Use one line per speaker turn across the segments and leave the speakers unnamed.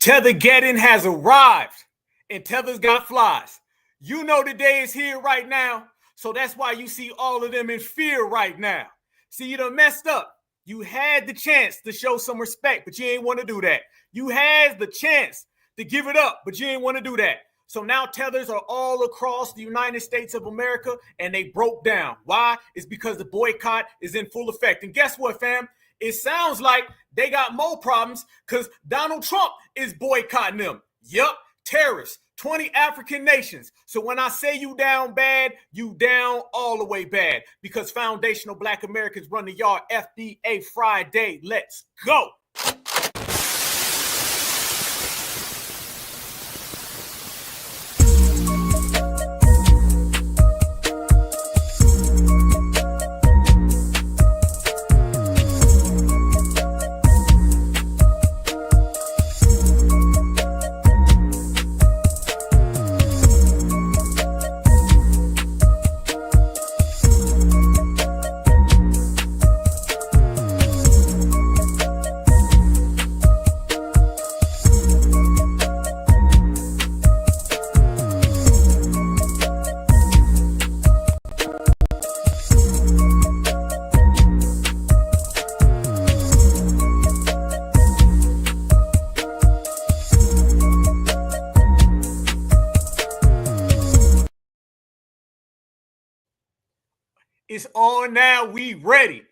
TetherGeddon has arrived, and Tether's got flies. You know the day is here right now, so that's why you see all of them in fear right now. See, you done messed up. You had the chance to show some respect, but you ain't want to do that. You had the chance to give it up, but you ain't want to do that. So now tethers are all across the United States of America, and they broke down. Why? It's because the boycott is in full effect. And guess what, fam? It sounds like they got more problems because Donald Trump is boycotting them. Yup, tariffs, 20 African nations. So when I say you down bad, you down all the way bad, because foundational Black Americans run the yard. FBA Friday. Let's go. It's on now. We ready.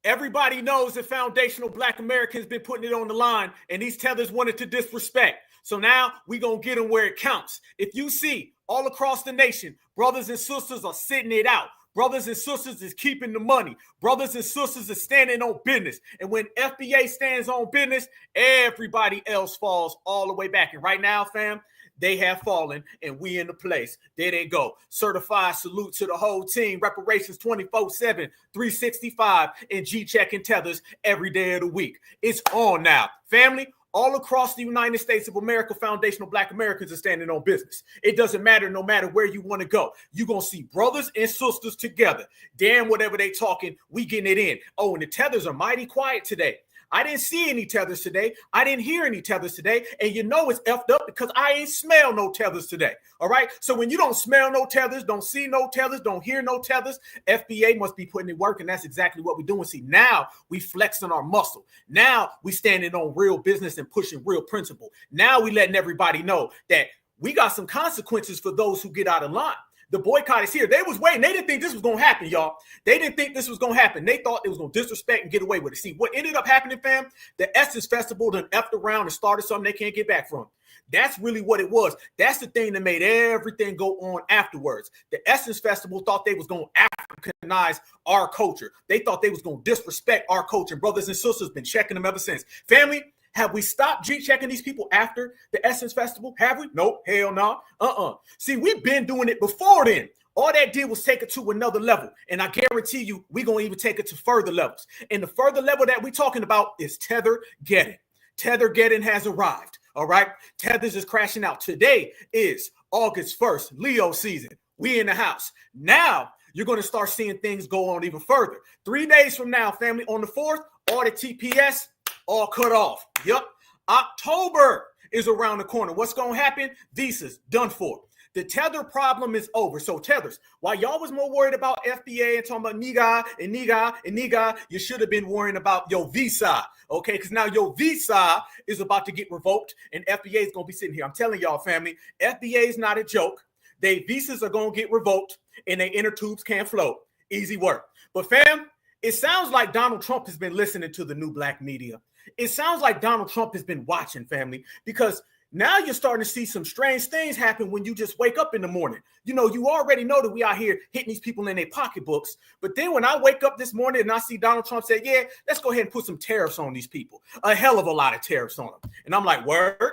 Everybody knows that foundational Black Americans been putting it on the line, and these tethers wanted to disrespect. So now we going to get them where it counts. If you see all across the nation, brothers and sisters are sitting it out. Brothers and sisters is keeping the money. Brothers and sisters are standing on business. And when FBA stands on business, everybody else falls all the way back. And right now, fam, they have fallen, and we in the place. There they go. Certified salute to the whole team. Reparations 24/7, 365, and G-checking tethers every day of the week. It's on now. Family, all across the United States of America, foundational Black Americans are standing on business. It doesn't matter, no matter where you want to go. You're going to see brothers and sisters together. Damn, whatever they talking, we getting it in. Oh, and the tethers are mighty quiet today. I didn't see any tethers today. I didn't hear any tethers today. And you know it's effed up because I ain't smell no tethers today. All right. So when you don't smell no tethers, don't see no tethers, don't hear no tethers, FBA must be putting in work. And that's exactly what we're doing. See, now we flexing our muscle. Now we standing on real business and pushing real principle. Now we letting everybody know that we got some consequences for those who get out of line. The boycott is here. They was waiting. They didn't think this was going to happen, y'all. They didn't think this was going to happen. They thought it was going to disrespect and get away with it. See, what ended up happening, fam, the Essence Festival done effed around and started something they can't get back from. That's really what it was. That's the thing that made everything go on afterwards. The Essence Festival thought they was going to Africanize our culture. They thought they was going to disrespect our culture. Brothers and sisters been checking them ever since. Family, have we stopped G-checking these people after the Essence Festival? Have we? Nope. Hell no. See, we've been doing it before then. All that did was take it to another level. And I guarantee you, we're going to even take it to further levels. And the further level that we're talking about is TetherGeddon. TetherGeddon has arrived. All right. Tethers is crashing out. Today is August 1st, Leo season. We in the house. Now you're going to start seeing things go on even further. 3 days from now, family, on the 4th, all the TPS, all cut off. Yep. October is around the corner. What's going to happen? Visas done for. The tether problem is over. So tethers, while y'all was more worried about FBA and talking about nigga, you should have been worrying about your visa. Okay, because now your visa is about to get revoked and FBA is going to be sitting here. I'm telling y'all, family, FBA is not a joke. They visas are going to get revoked and their inner tubes can't float. Easy work. But fam, it sounds like Donald Trump has been listening to the new Black media. It sounds like Donald Trump has been watching, family, because now you're starting to see some strange things happen when you just wake up in the morning. You know, you already know that we out here hitting these people in their pocketbooks. But then when I wake up this morning and I see Donald Trump say, yeah, let's go ahead and put some tariffs on these people. A hell of a lot of tariffs on them. And I'm like, word?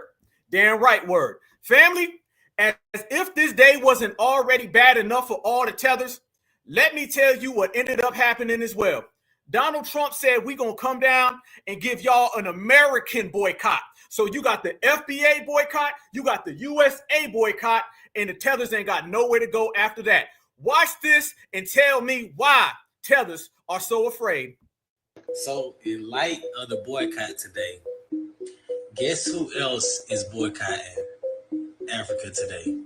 Damn right, word. Family, as if this day wasn't already bad enough for all the tethers, let me tell you what ended up happening as well. Donald Trump said we're going to come down and give y'all an American boycott. So you got the FBA boycott, you got the USA boycott, and the tethers ain't got nowhere to go after that. Watch this and tell me why tethers are so afraid.
So in light of the boycott today, Guess who else is boycotting Africa today?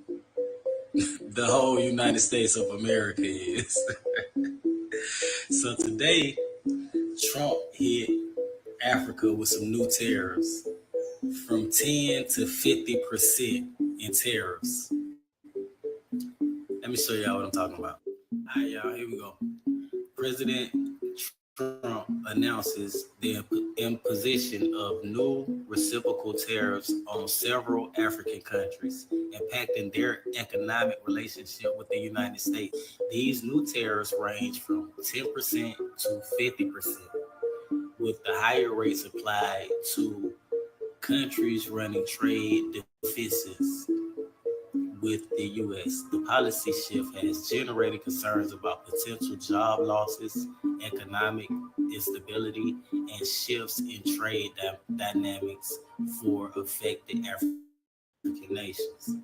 The whole United States of America is. So today, Trump hit Africa with some new tariffs from 10 to 50% in tariffs. Let me show y'all what I'm talking about. All right, y'all, here we go. President Trump announces the imposition of new reciprocal tariffs on several African countries, impacting their economic relationship with the United States. These new tariffs range from 10% to 50%, with the higher rates applied to countries running trade deficits with the U.S. The policy shift has generated concerns about potential job losses, economic instability, and shifts in trade dynamics for affected African nations.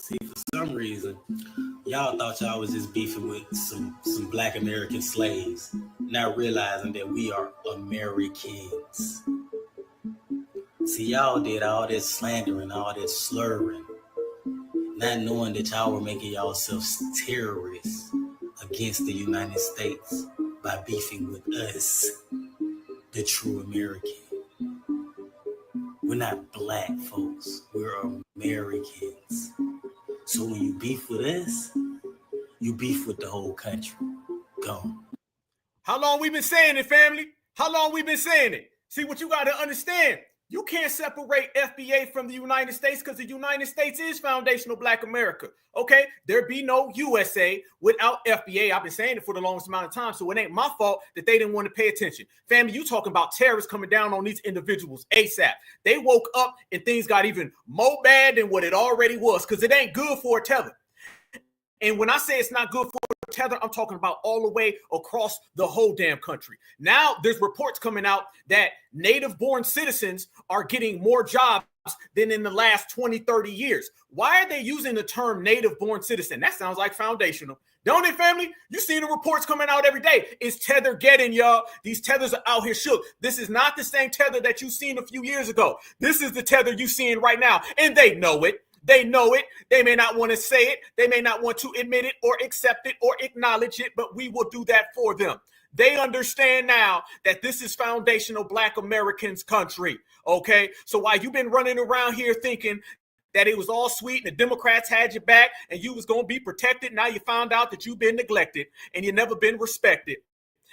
See, for some reason, y'all thought y'all was just beefing with some Black American slaves, not realizing that we are Americans. See, y'all did all that slandering, all that slurring, not knowing that y'all were making yourselves terrorists against the United States by beefing with us, the true American. We're not Black folks, we're Americans. So when you beef with us, you beef with the whole country. Go.
How long we been saying it, family? How long we been saying it? See, what you got to understand, you can't separate FBA from the United States because the United States is foundational Black America, okay? There be no USA without FBA. I've been saying it for the longest amount of time, so it ain't my fault that they didn't want to pay attention. Family, you talking about terrorists coming down on these individuals ASAP. They woke up and things got even more bad than what it already was because it ain't good for a tether. And when I say it's not good for Tether, I'm talking about all the way across the whole damn country. Now there's reports coming out that native-born citizens are getting more jobs than in the last 20, 30 years. Why are they using the term native-born citizen? That sounds like foundational. Don't it, family? You see the reports coming out every day. It's TetherGeddon, y'all. These tethers are out here shook. This is not the same tether that you seen a few years ago. This is the tether you seeing right now, and they know it. They know it. They may not want to say it. They may not want to admit it or accept it or acknowledge it, but we will do that for them. They understand now that this is foundational Black Americans' country, okay? So while you've been running around here thinking that it was all sweet and the Democrats had your back and you was going to be protected, now you found out that you've been neglected and you've never been respected.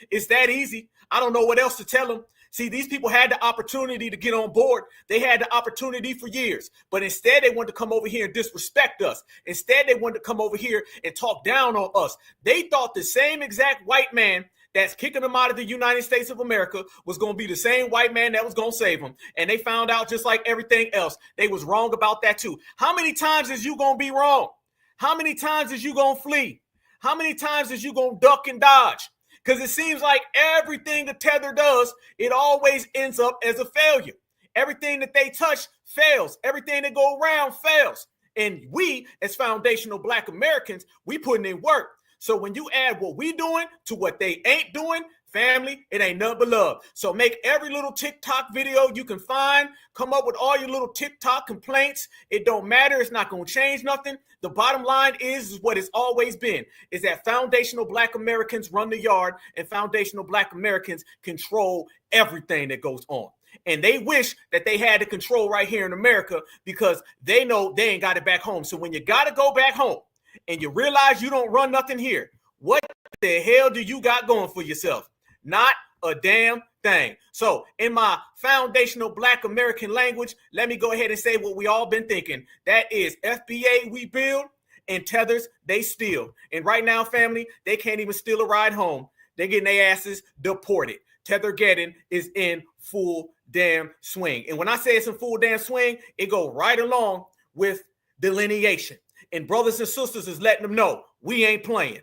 It's that easy. I don't know what else to tell them. See, these people had the opportunity to get on board. They had the opportunity for years, but instead they wanted to come over here and disrespect us. Instead, they wanted to come over here and talk down on us. They thought the same exact white man that's kicking them out of the United States of America was going to be the same white man that was going to save them. And they found out, just like everything else, they was wrong about that too. How many times is you going to be wrong? How many times is you going to flee? How many times is you going to duck and dodge? Because it seems like everything the Tether does, it always ends up as a failure. Everything that they touch fails. Everything that go around fails. And we, as foundational Black Americans, we putting in work. So when you add what we doing to what they ain't doing, family, it ain't nothing but love. So make every little TikTok video you can find. Come up with all your little TikTok complaints. It don't matter. It's not going to change nothing. The bottom line is what it's always been, is that foundational Black Americans run the yard and foundational Black Americans control everything that goes on. And they wish that they had the control right here in America because they know they ain't got it back home. So when you got to go back home and you realize you don't run nothing here, what the hell do you got going for yourself? Not a damn thing. So in my foundational Black American language, let me go ahead and say what we all been thinking. That is FBA we build and tethers they steal. And right now, family, they can't even steal a ride home. They're getting their asses deported. TetherGeddon is in full damn swing. And when I say it's in full damn swing, it go right along with delineation. And brothers and sisters is letting them know we ain't playing.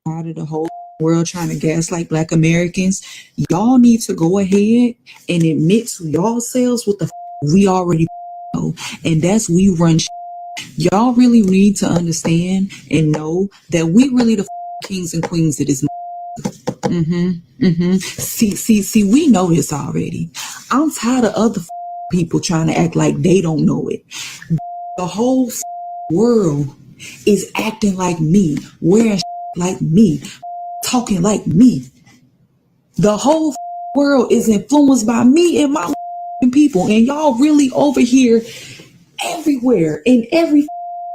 Out of the whole world trying to gaslight Black Americans, y'all need to go ahead and admit to yourselves what the we already know, and that's we run. Y'all really need to understand and know that we really the kings and queens of this. See, we know this already. I'm tired of other people trying to act like they don't know it. The whole world is acting like me, wearing like me, talking like me. The whole world is influenced by me and my people, and y'all really over here everywhere in every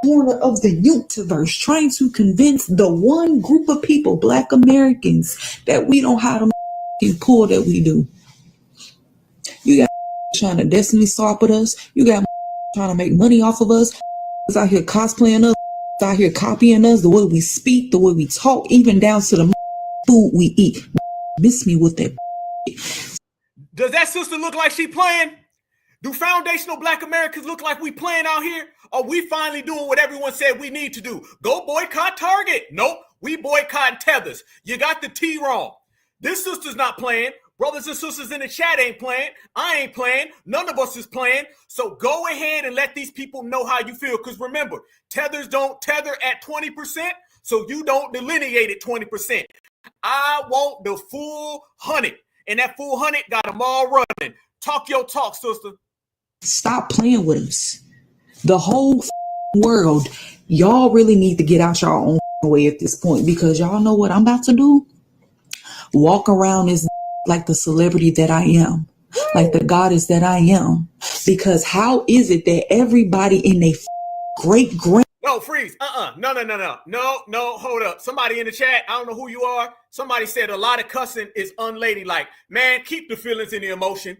corner of the universe trying to convince the one group of people, Black Americans, that we don't have the pull that we do. You got trying to destiny swap with us. You got trying to make money off of us. Out here cosplaying us. Out here copying us, the way we speak, the way we talk, even down to the food we eat. Miss me with that.
Does that sister look like she playing? Do foundational Black Americans look like we playing out here? Are we finally doing what everyone said we need to do? Go boycott Target. Nope, we boycotting Tethers. You got the T wrong. This sister's not playing. Brothers and sisters in the chat ain't playing. I ain't playing. None of us is playing. So go ahead and let these people know how you feel. Because remember, Tethers don't tether at 20%, so you don't delineate at 20%. I want the full 100. And that full 100 got them all running. Talk your talk, sister.
Stop playing with us. The whole world, y'all really need to get out your own way at this point, because y'all know what I'm about to do? Walk around as like the celebrity that I am, like the goddess that I am. Because how is it that everybody in their great
No, freeze. No, hold up. Somebody in the chat, I don't know who you are. Somebody said a lot of cussing is unladylike. Man, keep the feelings and the emotion.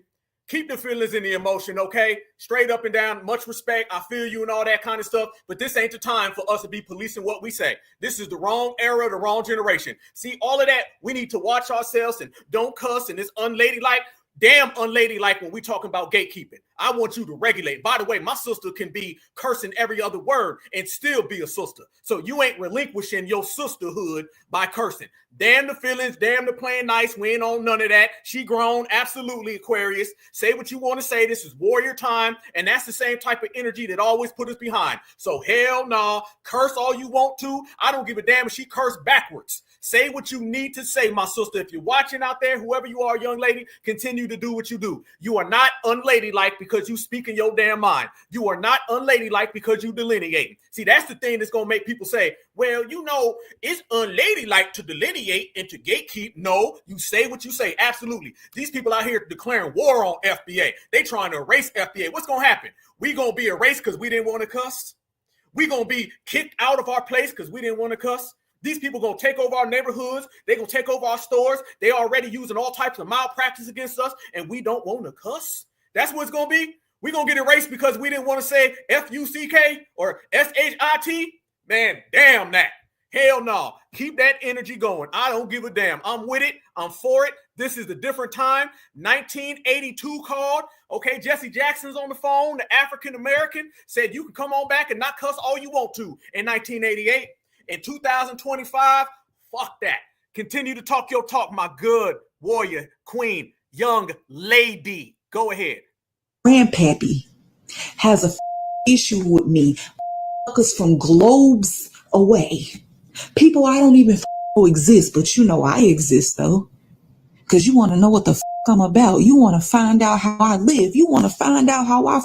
Keep the feelings and the emotion, okay? Straight up and down, much respect. I feel you and all that kind of stuff. But this ain't the time for us to be policing what we say. This is the wrong era, the wrong generation. See, all of that, we need to watch ourselves and don't cuss and it's unladylike. Damn unladylike when we talking about gatekeeping. I want you to regulate. By the way, my sister can be cursing every other word and still be a sister. So you ain't relinquishing your sisterhood by cursing. Damn the feelings, damn the playing nice. We ain't on none of that. She grown, absolutely, Aquarius. Say what you want to say. This is warrior time, and that's the same type of energy that always put us behind. So hell nah, curse all you want to. I don't give a damn if she cursed backwards. Say what you need to say, my sister. If you're watching out there, whoever you are, young lady, continue to do what you do. You are not unladylike because you speak in your damn mind. You are not unladylike because you delineate. See, that's the thing that's going to make people say, well, you know, it's unladylike to delineate and to gatekeep. No, you say what you say. Absolutely. These people out here declaring war on FBA. They trying to erase FBA. What's going to happen? We going to be erased because we didn't want to cuss? We going to be kicked out of our place because we didn't want to cuss? These people going to take over our neighborhoods. They're going to take over our stores. They already using all types of malpractice against us, and we don't want to cuss? That's what it's going to be? We're going to get erased because we didn't want to say F-U-C-K or S-H-I-T? Man, damn that. Hell no. Keep that energy going. I don't give a damn. I'm with it. I'm for it. This is a different time. 1982 called. Okay, Jesse Jackson's on the phone. The African American said you can come on back and not cuss all you want to in 1988. In 2025, fuck that. Continue to talk your talk, my good warrior, queen, young lady. Go ahead.
Grandpappy has a issue with me. Fuckers from globes away. People I don't even know exist, but you know I exist though. Because you want to know what the I'm about. You want to find out how I live. You want to find out how I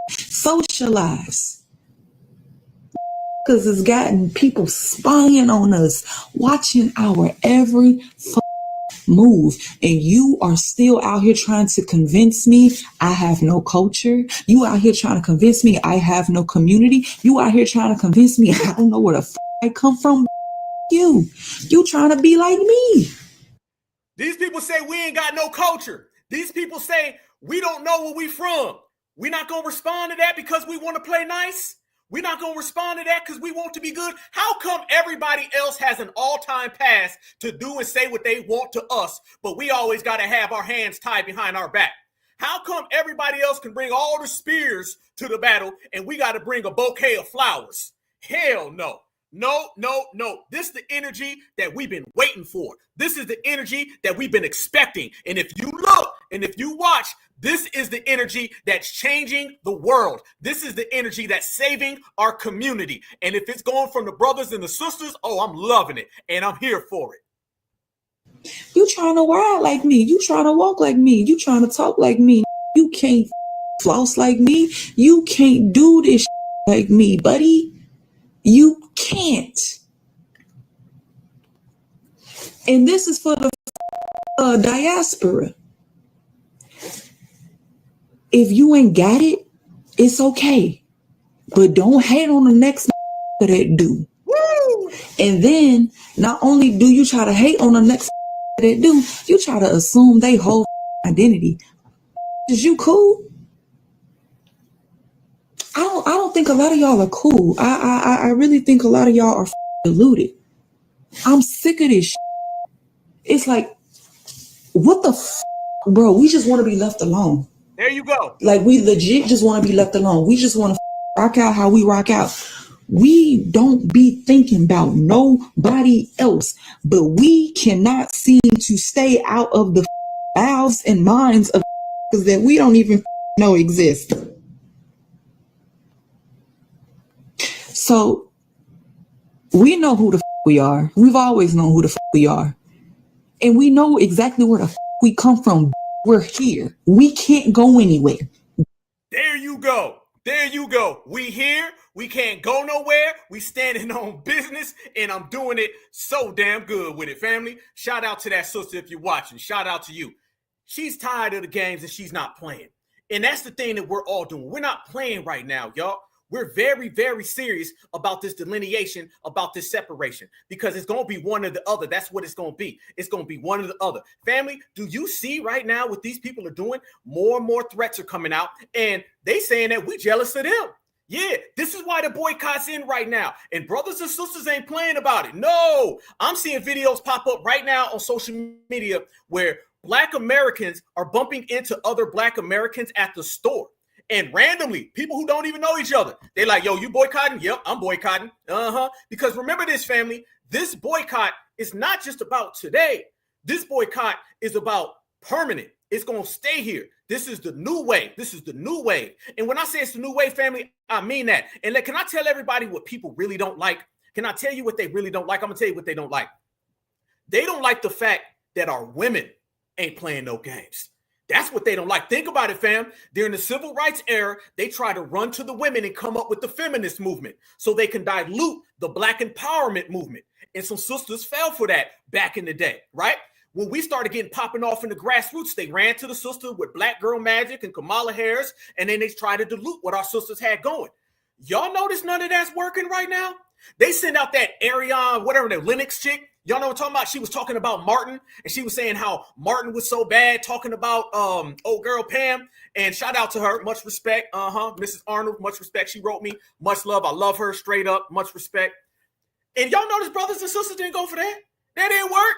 socialize. Because it's gotten people spying on us, watching our every move. And you are still out here trying to convince me I have no culture. You out here trying to convince me I have no community. You out here trying to convince me I don't know where the I come from. You trying to be like me.
These people say we ain't got no culture. These people say we don't know where we from. We're not going to respond to that because we want to play nice. We're not going to respond to that because we want to be good. How come everybody else has an all-time pass to do and say what they want to us, but we always got to have our hands tied behind our back? How come everybody else can bring all the spears to the battle and we got to bring a bouquet of flowers? Hell no. No. This is the energy that we've been waiting for. This is the energy that we've been expecting. And if you look and if you watch, this is the energy that's changing the world. This is the energy that's saving our community. And if it's going from the brothers and the sisters, oh, I'm loving it. And I'm here for it.
You trying to ride like me. You trying to walk like me. You trying to talk like me. You can't floss like me. You can't do this like me, buddy. You can't. And this is for the diaspora. If you ain't got it, it's okay. But don't hate on the next that do.
Woo!
And then not only do you try to hate on the next that do, you try to assume they whole identity. Is you cool? I don't think a lot of y'all are cool. I really think a lot of y'all are deluded. I'm sick of this. It's like, what the bro? We just want to be left alone.
There you go.
Like, we legit just want to be left alone. We just want to rock out how we rock out. We don't be thinking about nobody else, but we cannot seem to stay out of the mouths and minds of that we don't even know exist. So we know who the we are. We've always known who the we are. And we know exactly where the we come from. We're here. We can't go anywhere.
There you go. There you go. We here. We can't go nowhere. We standing on business, and I'm doing it so damn good with it, family. Shout out to that sister if you're watching. Shout out to you. She's tired of the games, and she's not playing. And that's the thing that we're all doing. We're not playing right now, y'all. We're very, very serious about this delineation, about this separation, because it's going to be one or the other. That's what it's going to be. It's going to be one or the other. Family, do you see right now what these people are doing? More and more threats are coming out, and they saying that we jealous of them. Yeah, this is why the boycott's in right now. And brothers and sisters ain't playing about it. No, I'm seeing videos pop up right now on social media where Black Americans are bumping into other Black Americans at the store. And randomly, people who don't even know each other, they're like, yo, you boycotting? Yep, I'm boycotting. Because remember this, family, this boycott is not just about today. This boycott is about permanent. It's going to stay here. This is the new way. This is the new wave. And when I say it's the new wave, family, I mean that. And can I tell everybody what people really don't like? Can I tell you what they really don't like? I'm going to tell you what they don't like. They don't like the fact that our women ain't playing no games. That's what they don't like. Think about it, fam. During the civil rights era, they try to run to the women and come up with the feminist movement so they can dilute the Black empowerment movement. And some sisters fell for that back in the day, right? When we started getting popping off in the grassroots, they ran to the sister with Black Girl Magic and Kamala Harris, and then they tried to dilute what our sisters had going. Y'all notice none of that's working right now? They send out that Ariane, whatever, the Linux chick. Y'all know what I'm talking about? She was talking about Martin, and she was saying how Martin was so bad, talking about old girl Pam. And shout out to her. Much respect. Mrs. Arnold, much respect. She wrote me. Much love. I love her straight up. Much respect. And y'all notice brothers and sisters didn't go for that? That didn't work.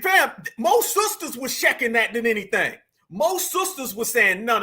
Fam, most sisters was checking that than anything. Most sisters was saying, no.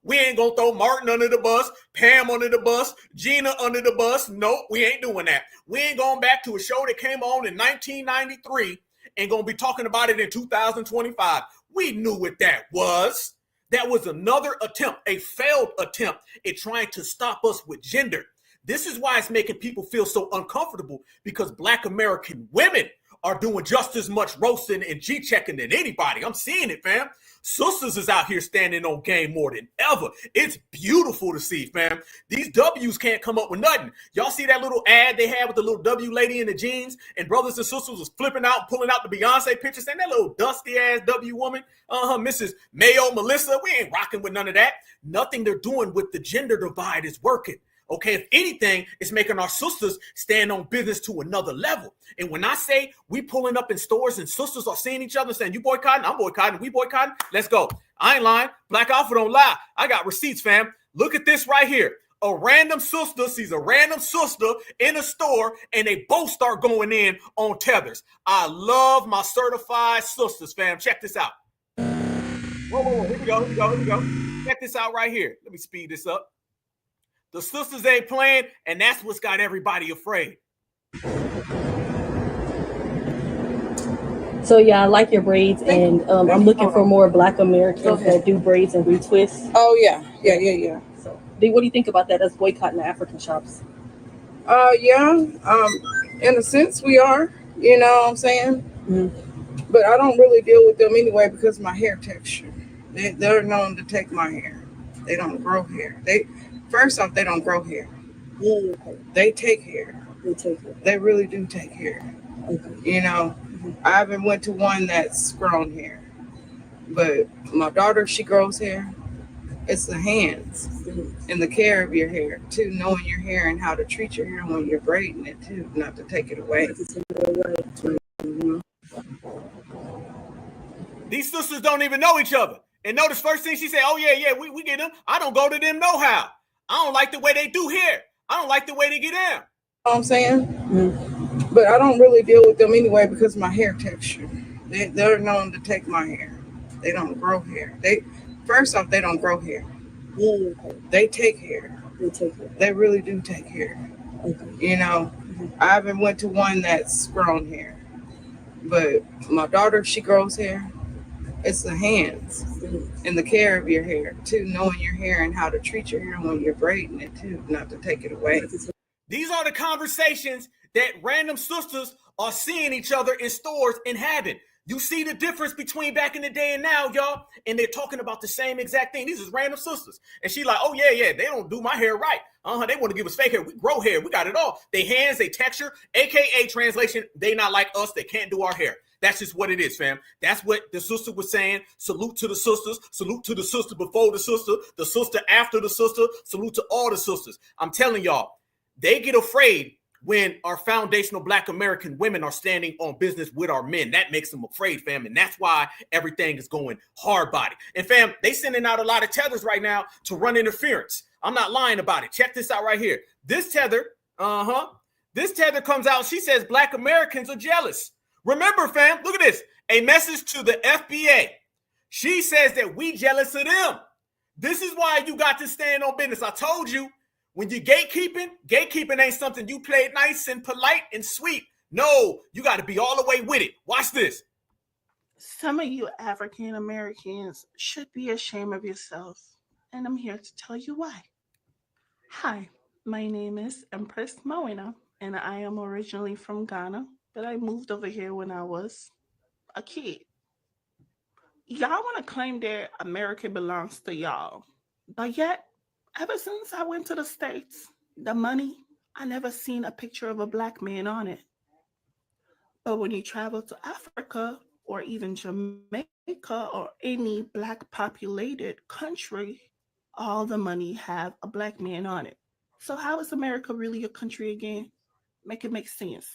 We ain't going to throw Martin under the bus, Pam under the bus, Gina under the bus. Nope, we ain't doing that. We ain't going back to a show that came on in 1993 and going to be talking about it in 2025. We knew what that was. That was another attempt, a failed attempt at trying to stop us with gender. This is why it's making people feel so uncomfortable, because Black American women are doing just as much roasting and G-checking than anybody. I'm seeing it, fam. Sisters is out here standing on game more than ever. It's beautiful to see, fam. These W's can't come up with nothing. Y'all see that little ad they had with the little W lady in the jeans, and brothers and sisters was flipping out, pulling out the Beyonce picture, saying that little dusty-ass W woman, Mrs. Mayo, Melissa, we ain't rocking with none of that. Nothing they're doing with the gender divide is working. Okay, if anything, it's making our sisters stand on business to another level. And when I say we pulling up in stores and sisters are seeing each other saying, you boycotting, I'm boycotting, we boycotting, let's go. I ain't lying. Black Alpha don't lie. I got receipts, fam. Look at this right here. A random sister sees a random sister in a store, and they both start going in on tethers. I love my certified sisters, fam. Check this out. Whoa. Here we go. Check this out right here. Let me speed this up. The sisters ain't playing, and that's what's got everybody afraid.
So yeah, I like your braids, and I'm looking for more Black Americans that do braids and retwists.
Oh yeah.
So, what do you think about that? Us boycotting the African shops?
In a sense we are. You know what I'm saying?
Mm-hmm.
But I don't really deal with them anyway because of my hair texture. They're known to take my hair. They don't grow hair. First off, they don't grow hair. They take hair. They really do take hair. You know, I haven't went to one that's grown hair. But my daughter, she grows hair. It's the hands and the care of your hair, too, knowing your hair and how to treat your hair when you're braiding it, too, not to take it away.
These sisters don't even know each other. And notice first thing she said, oh, yeah, we get them. I don't go to them no how. I don't like the way they do hair. I don't like the way they get down.
You know what I'm saying? But I don't really deal with them anyway because of my hair texture. They're known to take my hair. They don't grow hair. First off, they don't grow hair. They take hair. They really do take hair. You know, I haven't went to one that's grown hair. But my daughter, she grows hair. It's the hands and the care of your hair, too, knowing your hair and how to treat your hair when you're braiding it, too, not to take it away.
These are the conversations that random sisters are seeing each other in stores and having. You see the difference between back in the day and now, y'all, and they're talking about the same exact thing. These is random sisters. And she like, oh, yeah, they don't do my hair right. They want to give us fake hair. We grow hair. We got it all. They hands, they texture, a.k.a. translation, they not like us. They can't do our hair. That's just what it is, fam. That's what the sister was saying. Salute to the sisters. Salute to the sister before the sister after the sister. Salute to all the sisters. I'm telling y'all, they get afraid when our foundational Black American women are standing on business with our men. That makes them afraid, fam. And that's why everything is going hard body. And fam, they sending out a lot of tethers right now to run interference. I'm not lying about it. Check this out right here. This tether comes out. She says Black Americans are jealous. Remember, fam, look at this. A message to the FBA. She says that we jealous of them. This is why you got to stand on business. I told you, when you're gatekeeping ain't something you play nice and polite and sweet. No, you got to be all the way with it. Watch this.
Some of you African Americans should be ashamed of yourself, and I'm here to tell you why. Hi, my name is Empress Mawina, and I am originally from Ghana, but I moved over here when I was a kid. Y'all want to claim that America belongs to y'all, but yet, ever since I went to the States, the money, I never seen a picture of a Black man on it. But when you travel to Africa or even Jamaica or any Black populated country, all the money have a Black man on it. So how is America really a country again? Make it make sense.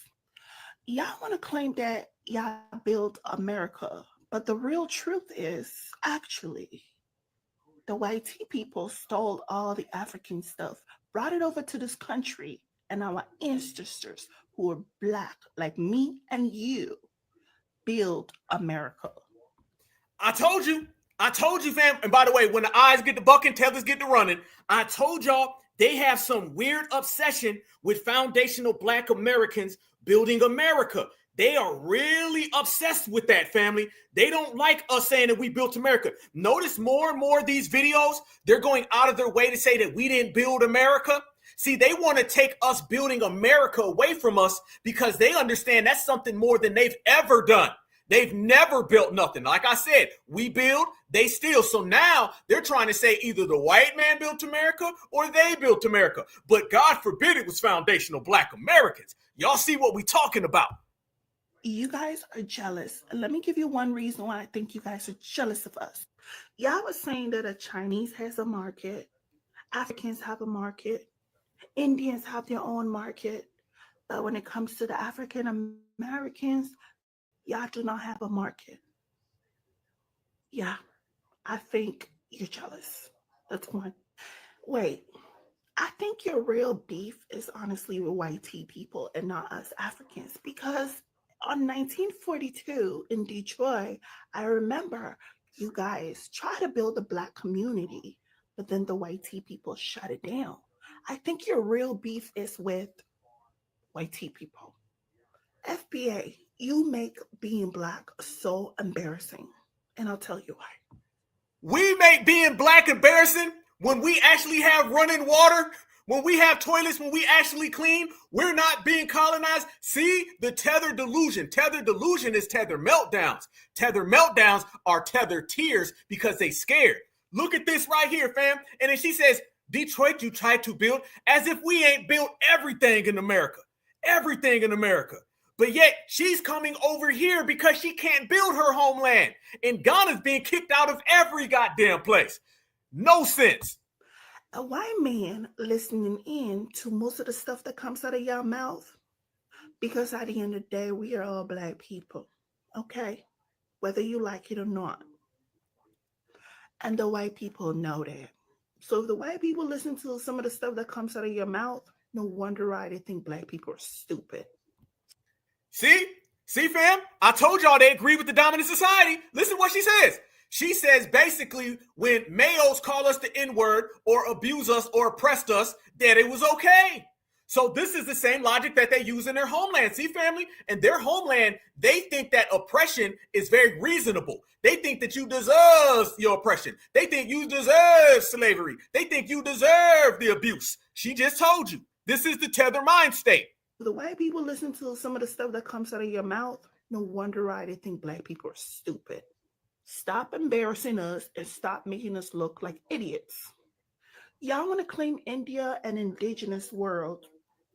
Y'all want to claim that y'all built America, but the real truth is actually the white people stole all the African stuff, brought it over to this country, and our ancestors who are Black, like me and you, build America.
I told you, fam. And by the way, when the eyes get to bucking, tethers get to running. I told y'all they have some weird obsession with foundational Black Americans building America. They are really obsessed with that, family. They don't like us saying that we built America. Notice more and more of these videos, they're going out of their way to say that we didn't build America. See, they want to take us building America away from us because they understand that's something more than they've ever done. They've never built nothing. Like I said, we build, they steal. So now they're trying to say either the white man built America or they built America. But God forbid it was foundational Black Americans. Y'all see what we talking about.
You guys are jealous. Let me give you one reason why I think you guys are jealous of us. Y'all was saying that a Chinese has a market, Africans have a market, Indians have their own market, but when it comes to the African Americans, y'all do not have a market. Yeah, I think you're jealous. That's one. Wait, I think your real beef is honestly with white people and not us Africans, because on 1942 in Detroit, I remember you guys tried to build a Black community, but then the white people shut it down. I think your real beef is with white people. FBA, you make being Black so embarrassing, and I'll tell you why.
We make being Black embarrassing when we actually have running water, When we have toilets, when we actually clean, we're not being colonized. See the tether delusion. Tether delusion is tether meltdowns. Tether meltdowns are tether tears because they scared. Look at this right here, fam. And then she says, Detroit, you tried to build as if we ain't built everything in America. Everything in America. But yet she's coming over here because she can't build her homeland. And Ghana's being kicked out of every goddamn place. No sense.
A white man listening in to most of the stuff that comes out of your mouth, because at the end of the day, we are all Black people, okay? Whether you like it or not. And the white people know that. So if the white people listen to some of the stuff that comes out of your mouth, no wonder why they think Black people are stupid.
See, fam? I told y'all they agree with the dominant society. Listen to what she says. She says basically when males call us the N-word or abuse us or oppressed us, that it was okay. So this is the same logic that they use in their homeland. See, family? In their homeland, they think that oppression is very reasonable. They think that you deserve your oppression. They think you deserve slavery. They think you deserve the abuse. She just told you. This is the tether mind state.
The white people listen to some of the stuff that comes out of your mouth, no wonder why they think Black people are stupid. Stop embarrassing us and stop making us look like idiots. Y'all want to claim India an indigenous world.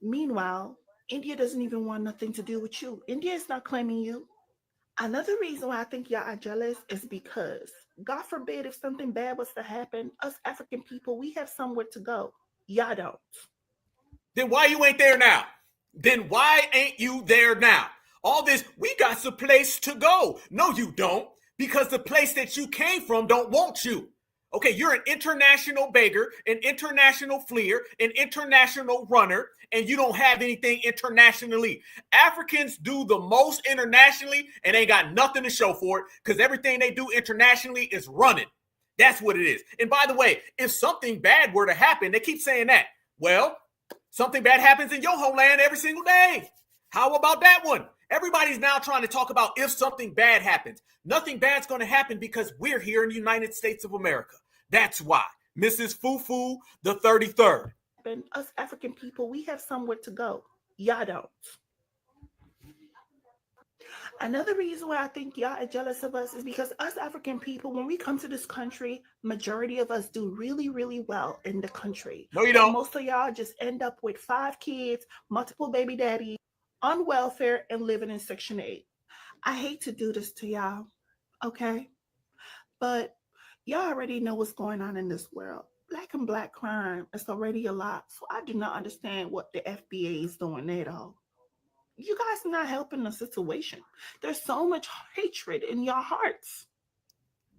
Meanwhile, India doesn't even want nothing to do with you. India is not claiming you. Another reason why I think y'all are jealous is because, God forbid, if something bad was to happen, us African people, we have somewhere to go. Y'all don't.
Then why you ain't there now? Then why ain't you there now? All this, we got some place to go. No, you don't. Because the place that you came from don't want you. Okay, you're an international beggar, an international fleer, an international runner, and you don't have anything internationally. Africans do the most internationally and ain't got nothing to show for it because everything they do internationally is running. That's what it is. And by the way, if something bad were to happen, they keep saying that. Well, something bad happens in your homeland every single day. How about that one? Everybody's now trying to talk about if something bad happens. Nothing bad's going to happen because we're here in the United States of America. That's why. Mrs. Fufu, the 33rd.
And us African people, we have somewhere to go. Y'all don't. Another reason why I think y'all are jealous of us is because us African people, when we come to this country, majority of us do really, really well in the country.
No, you don't.
Most of y'all just end up with 5 kids, multiple baby daddies, on welfare, and living in Section 8. I hate to do this to y'all, okay? But y'all already know what's going on in this world. Black and black crime is already a lot, so I do not understand what the FBA is doing at all. You guys are not helping the situation. There's so much hatred in your hearts.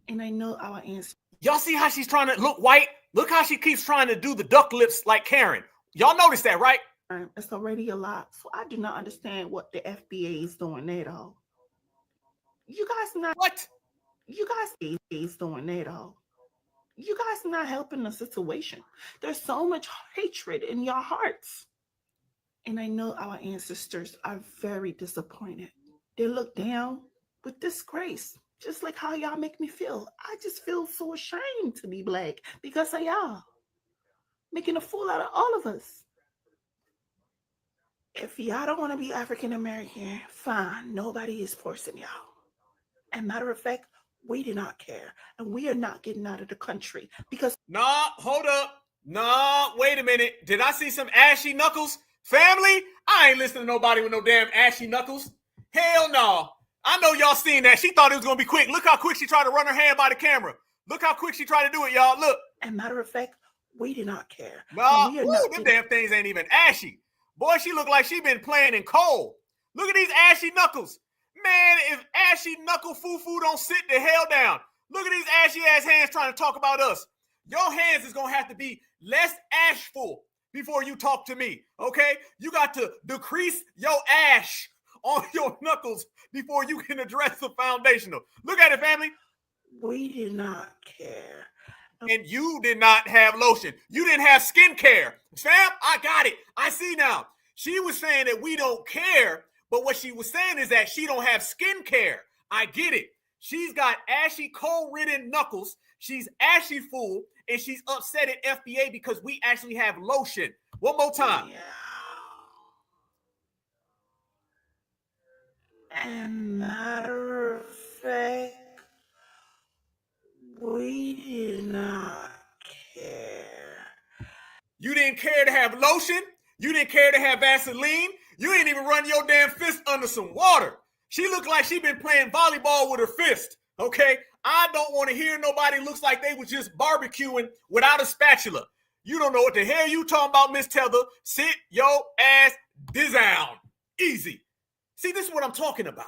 And I know our answer.
Y'all see how she's trying to look white? Look how she keeps trying to do the duck lips like Karen. Y'all notice that, right?
It's already a lot, so I do not understand what the FBA is doing at all. You guys are not.
What?
You guys is doing at all. You guys are not helping the situation. There's so much hatred in your hearts. And I know our ancestors are very disappointed. They look down with disgrace, just like how y'all make me feel. I just feel so ashamed to be black because of y'all, making a fool out of all of us. If y'all don't want to be African American, fine. Nobody is forcing y'all. And matter of fact, we do not care. And we are not getting out of the country because...
Nah, hold up. Nah, wait a minute. Did I see some ashy knuckles? Family, I ain't listening to nobody with no damn ashy knuckles. Hell no. I know y'all seen that. She thought it was going to be quick. Look how quick she tried to run her hand by the camera. Look how quick she tried to do it, y'all. Look.
And matter of fact, we do not care.
Nah, them damn things ain't even ashy. Boy, she look like she been playing in coal. Look at these ashy knuckles. Man, if ashy knuckle foo-foo don't sit the hell down. Look at these ashy ass hands trying to talk about us. Your hands is going to have to be less ashful before you talk to me, okay? You got to decrease your ash on your knuckles before you can address the foundational. Look at it, family.
We did not care.
And you did not have lotion. You didn't have skincare. Fam, I got it. I see now. She was saying that we don't care, but what she was saying is that she don't have skincare. I get it. She's got ashy, coal-ridden knuckles. She's ashy fool, and she's upset at FBA because we actually have lotion. One more time.
Yeah. And matter of fact, we did not care.
You didn't care to have lotion. You didn't care to have Vaseline. You didn't even run your damn fist under some water. She looked like she been playing volleyball with her fist, okay? I don't want to hear nobody looks like they was just barbecuing without a spatula. You don't know what the hell you talking about, Miss Tether. Sit your ass down. Easy. See, this is what I'm talking about.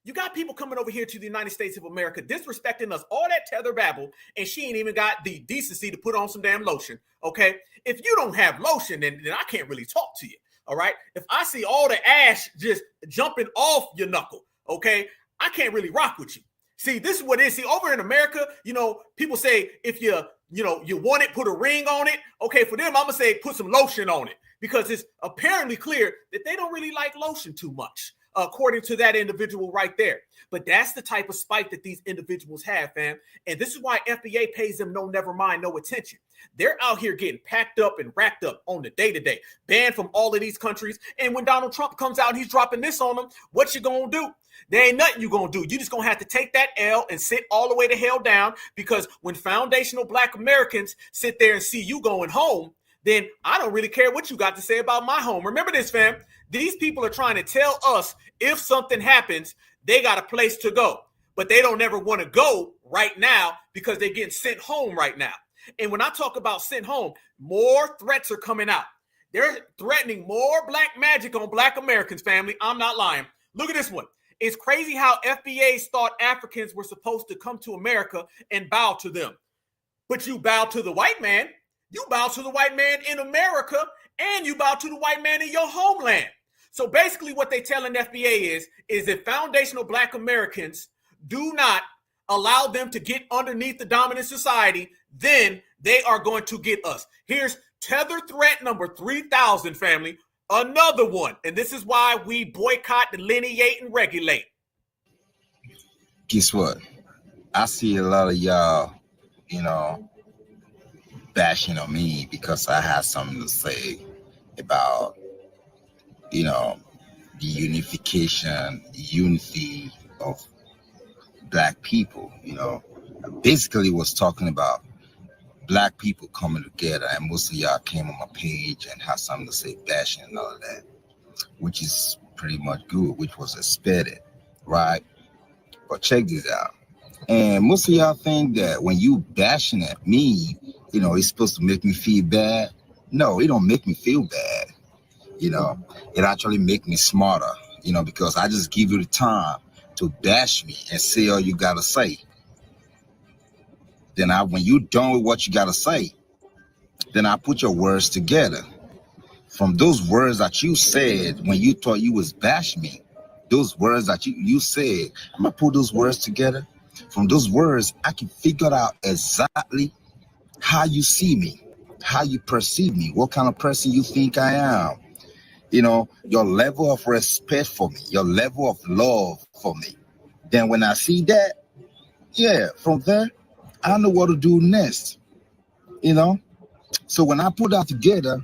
You got people coming over here to the United States of America disrespecting us, all that tether babble, and she ain't even got the decency to put on some damn lotion, okay? If you don't have lotion, then I can't really talk to you, all right? If I see all the ash just jumping off your knuckle, okay, I can't really rock with you. See, this is what it is. See, over in America, you know, people say if you want it, put a ring on it. Okay, for them, I'm going to say put some lotion on it because it's apparently clear that they don't really like lotion too much, according to that individual right there. But that's the type of spite that these individuals have, fam. And this is why FBA pays them no, never mind, no attention. They're out here getting packed up and racked up on the day-to-day, banned from all of these countries. And when Donald Trump comes out and he's dropping this on them, what you gonna do? There ain't nothing you gonna do. You just gonna have to take that L and sit all the way the hell down, because when foundational Black Americans sit there and see you going home, then I don't really care what you got to say about my home. Remember this, fam. These people are trying to tell us if something happens, they got a place to go. But they don't ever want to go right now because they're getting sent home right now. And when I talk about sent home, more threats are coming out. They're threatening more black magic on Black Americans, family. I'm not lying. Look at this one. It's crazy how FBAs thought Africans were supposed to come to America and bow to them. But you bow to the white man. You bow to the white man in America, and you bow to the white man in your homeland. So basically what they telling FBA is if foundational Black Americans do not allow them to get underneath the dominant society, then they are going to get us. Here's tether threat number 3,000, family. Another one. And this is why we boycott, delineate, and regulate.
Guess what? I see a lot of y'all, bashing on me because I have something to say about, the unity of Black people. Basically was talking about Black people coming together, and most of y'all came on my page and had something to say, bashing and all of that, which is pretty much good, which was expected, right? But check this out. And most of y'all think that when you bashing at me, it's supposed to make me feel bad. No, it don't make me feel bad. It actually make me smarter, because I just give you the time to bash me and say all you gotta say. Then when you done with what you gotta say, then I put your words together. From those words that you said when you thought you was bashing me, those words that you said, I'm gonna put those words together. From those words, I can figure out exactly how you see me, how you perceive me, what kind of person you think I am. Your level of respect for me, your level of love for me. Then when I see that, from there, I know what to do next. So when I put that together,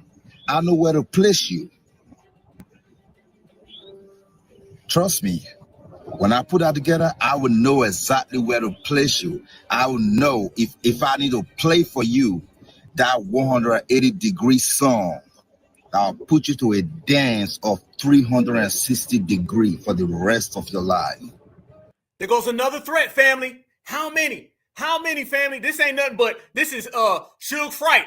I know where to place you. Trust me. When I put that together, I will know exactly where to place you. I will know if I need to play for you that 180-degree song, I'll put you to a dance of 360 degrees for the rest of your life.
There goes another threat, family. How many? How many, family? This ain't nothing but, this is Suge Fright,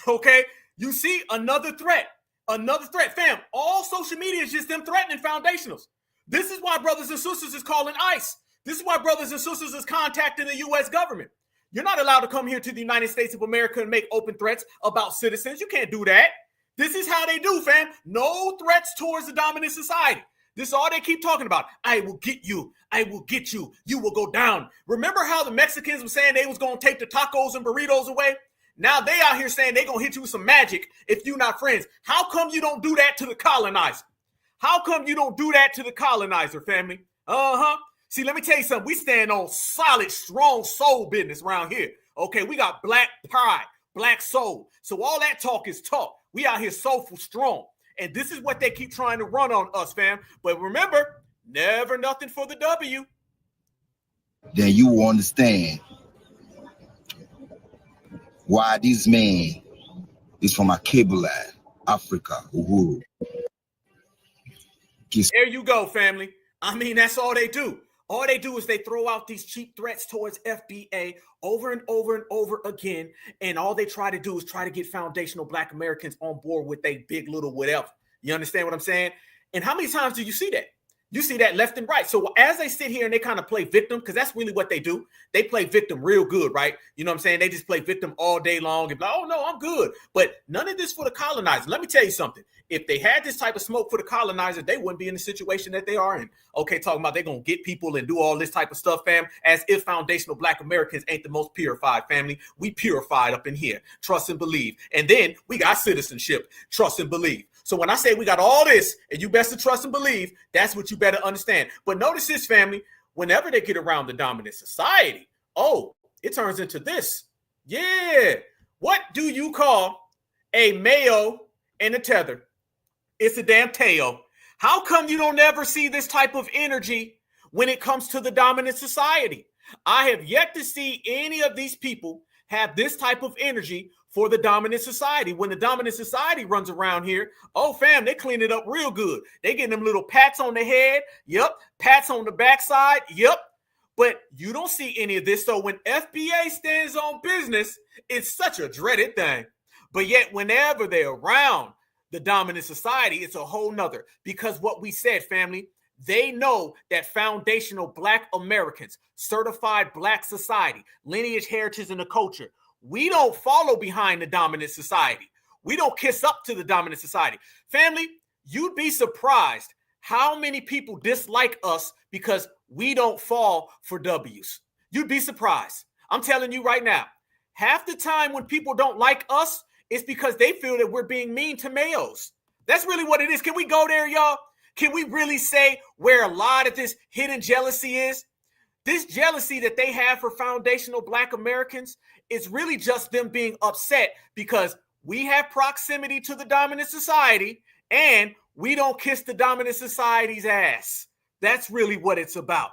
okay? You see another threat, fam. All social media is just them threatening foundationals. This is why brothers and sisters is calling ICE. This is why brothers and sisters is contacting the U.S. government. You're not allowed to come here to the United States of America and make open threats about citizens. You can't do that. This is how they do, fam. No threats towards the dominant society. This is all they keep talking about. I will get you. I will get you. You will go down. Remember how the Mexicans were saying they was going to take the tacos and burritos away? Now they out here saying they going to hit you with some magic if you're not friends. How come you don't do that to the colonizer? How come you don't do that to the colonizer, family? See, let me tell you something. We stand on solid, strong soul business around here. Okay, we got Black pride, Black soul. So all that talk is talk. We out here soulful strong. And this is what they keep trying to run on us, fam. But remember, never nothing for the W.
Then you will understand why this man is from a cable line, Africa, Uhuru.
There you go, family. I mean, that's all they do. All they do is they throw out these cheap threats towards FBA over and over and over again. And all they try to do is try to get foundational Black Americans on board with a big little whatever. You understand what I'm saying? And how many times do you see that? You see that left and right. So as they sit here and they kind of play victim, because that's really what they do. They play victim real good, right? You know what I'm saying? They just play victim all day long and be like, oh, no, I'm good. But none of this for the colonizer. Let me tell you something. If they had this type of smoke for the colonizer, they wouldn't be in the situation that they are in. Okay, talking about they're going to get people and do all this type of stuff, fam, as if foundational Black Americans ain't the most purified, family. We purified up in here. Trust and believe. And then we got citizenship. Trust and believe. So when I say we got all this and you best to trust and believe, that's what you better understand. But notice this, family, whenever they get around the dominant society, oh, it turns into this. Yeah. What do you call a Mayo and a tether? It's a damn tail. How come you don't ever see this type of energy when it comes to the dominant society? I have yet to see any of these people have this type of energy for the dominant society. When the dominant society runs around here, oh, fam, they clean it up real good. They getting them little pats on the head. Yep. Pats on the backside. Yep. But you don't see any of this. So when FBA stands on business, it's such a dreaded thing. But yet whenever they're around the dominant society, it's a whole nother. Because what we said, family, they know that foundational Black Americans, certified Black society, lineage, heritage, and the culture, we don't follow behind the dominant society. We don't kiss up to the dominant society. Family, you'd be surprised how many people dislike us because we don't fall for W's. You'd be surprised. I'm telling you right now, half the time when people don't like us, it's because they feel that we're being mean to males. That's really what it is. Can we go there, y'all? Can we really say where a lot of this hidden jealousy is? This jealousy that they have for foundational Black Americans is really just them being upset because we have proximity to the dominant society and we don't kiss the dominant society's ass. That's really what it's about.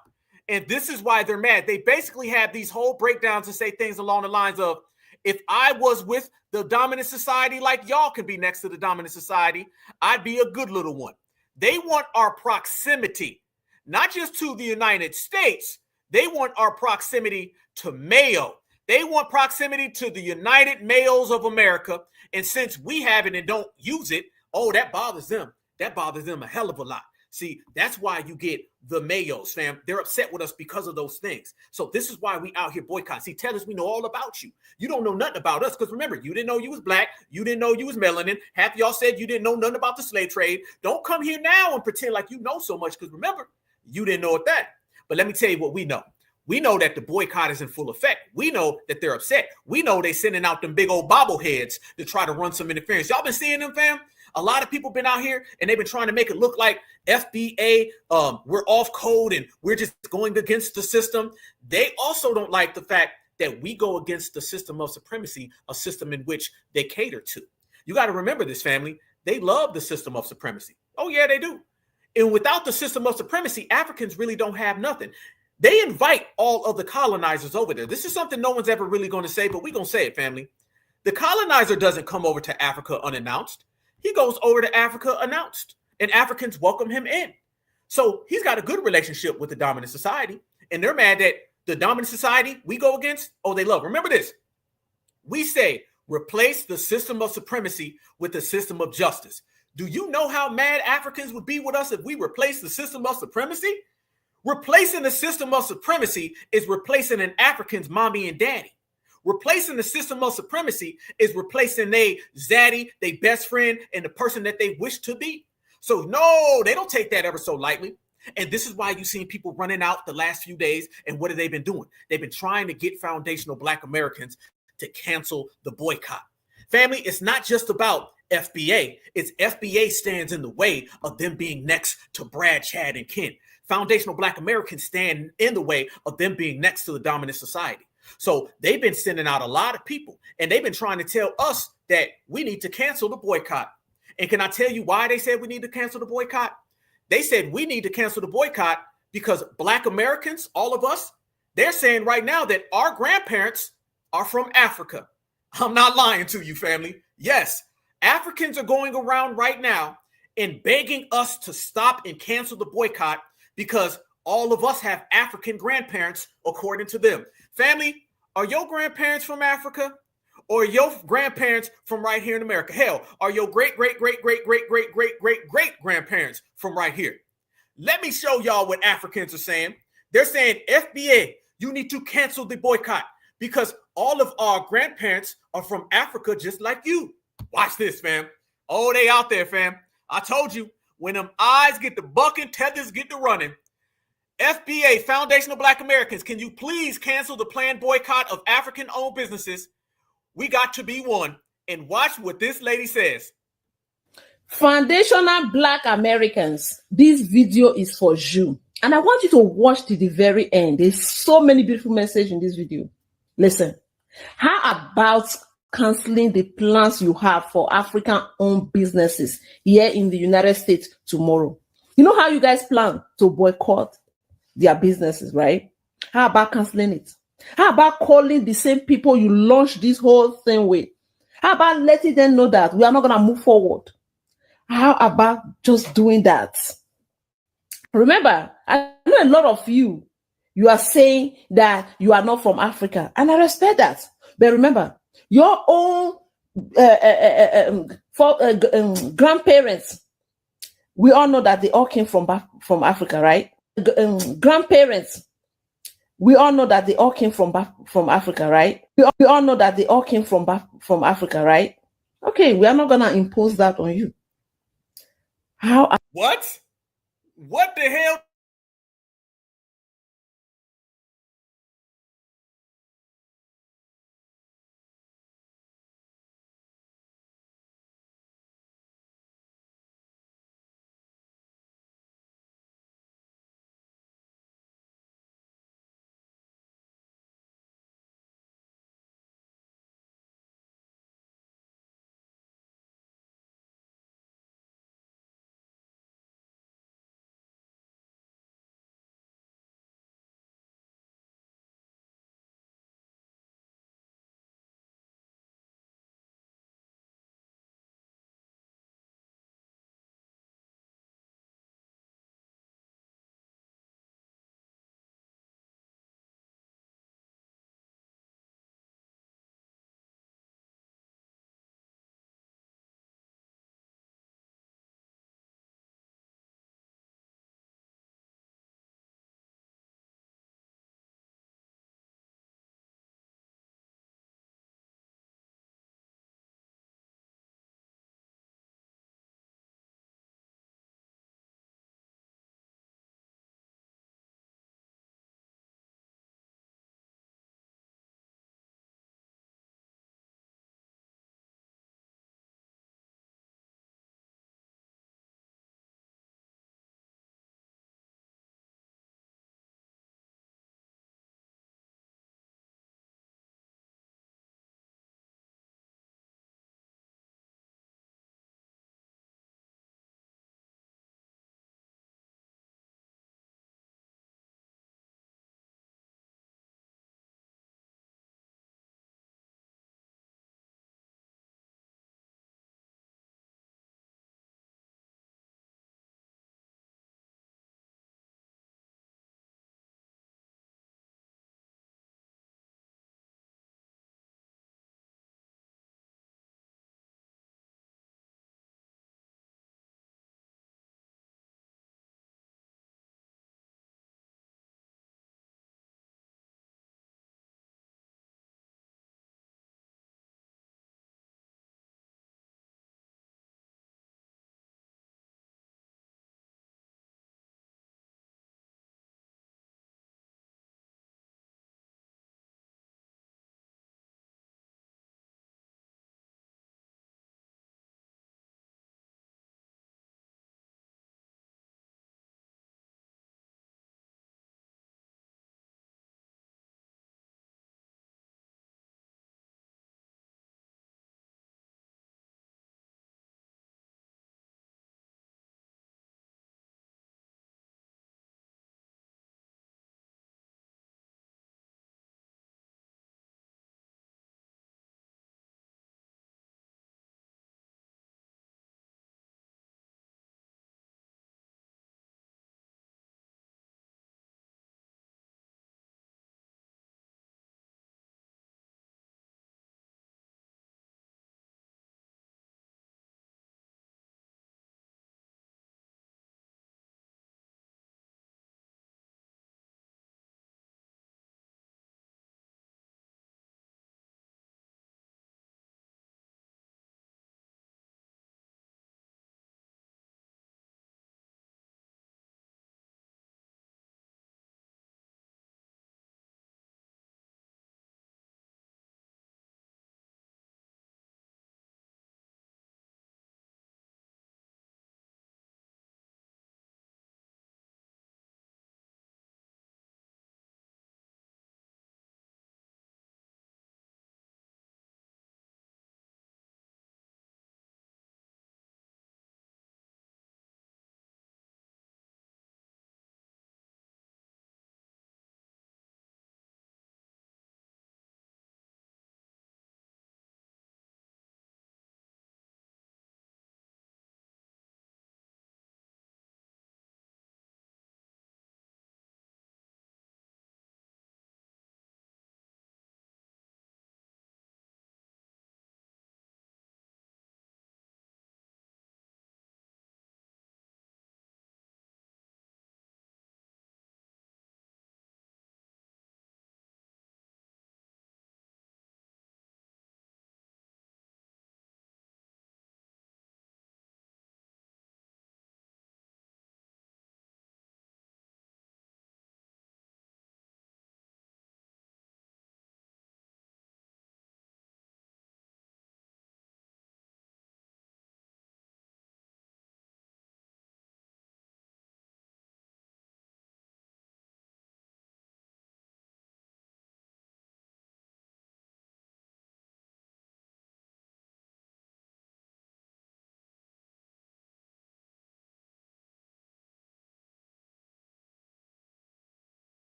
And this is why they're mad. They basically have these whole breakdowns and say things along the lines of, if I was with the dominant society like y'all can be next to the dominant society, I'd be a good little one. They want our proximity, not just to the United States. They want our proximity to Mayo. They want proximity to the United Males of America. And since we have it and don't use it, oh, that bothers them. That bothers them a hell of a lot. See, that's why you get the Mayos, fam. They're upset with us because of those things. So this is why we out here boycott. See, tell us we know all about you. You don't know nothing about us because remember, you didn't know you was Black. You didn't know you was melanin. Half y'all said you didn't know nothing about the slave trade. Don't come here now and pretend like you know so much because remember, you didn't know it then. But let me tell you what we know. We know that the boycott is in full effect. We know that they're upset. We know they're sending out them big old bobbleheads to try to run some interference. Y'all been seeing them, fam? A lot of people been out here and they've been trying to make it look like FBA, we're off code and we're just going against the system. They also don't like the fact that we go against the system of supremacy, a system in which they cater to. You got to remember this, family. They love the system of supremacy. Oh, yeah, they do. And without the system of supremacy, Africans really don't have nothing. They invite all of the colonizers over there. This is something no one's ever really going to say, but we're going to say it, family. The colonizer doesn't come over to Africa unannounced. He goes over to Africa announced, and Africans welcome him in. So he's got a good relationship with the dominant society, and they're mad that the dominant society we go against, oh, they love. Remember this. We say replace the system of supremacy with the system of justice. Do you know how mad Africans would be with us if we replace the system of supremacy? Replacing the system of supremacy is replacing an African's mommy and daddy. Replacing the system of supremacy is replacing they zaddy, they best friend, and the person that they wish to be. So no, they don't take that ever so lightly. And this is why you've seen people running out the last few days. And what have they been doing? They've been trying to get foundational Black Americans to cancel the boycott. Family, it's not just about FBA. It's FBA stands in the way of them being next to Brad, Chad, and Ken. Foundational Black Americans stand in the way of them being next to the dominant society. So they've been sending out a lot of people, and they've been trying to tell us that we need to cancel the boycott. And can I tell you why they said we need to cancel the boycott? They said we need to cancel the boycott because Black Americans, all of us, they're saying right now that our grandparents are from Africa. I'm not lying to you, family. Yes, Africans are going around right now and begging us to stop and cancel the boycott because all of us have African grandparents, according to them. Family, are your grandparents from Africa? Or your grandparents from right here in America? Hell, are your great-great-great-great-great-great-great-great-great-grandparents from right here? Let me show y'all what Africans are saying. They're saying, FBA, you need to cancel the boycott because all of our grandparents are from Africa just like you. Watch this, fam. Oh, they out there, fam. I told you, when them eyes get to bucking, tethers get to running. FBA, Foundational Black Americans, can you please cancel the planned boycott of African-owned businesses? We got to be one. And watch what this lady says.
Foundational Black Americans, this video is for you. And I want you to watch to the very end. There's so many beautiful messages in this video. Listen, how about canceling the plans you have for African-owned businesses here in the United States tomorrow? You know how you guys plan to boycott their businesses, right? How about canceling it? How about calling the same people you launched this whole thing with? How about letting them know that we are not going to move forward? How about just doing that? Remember, I know a lot of you are saying that you are not from Africa, and I respect that. But remember, your own grandparents, we all know that they all came from Africa, right? Grandparents, we all know that they all came from Africa, right? We all know that they all came from Africa, right? Okay, we are not going to impose that on you.
What? What the hell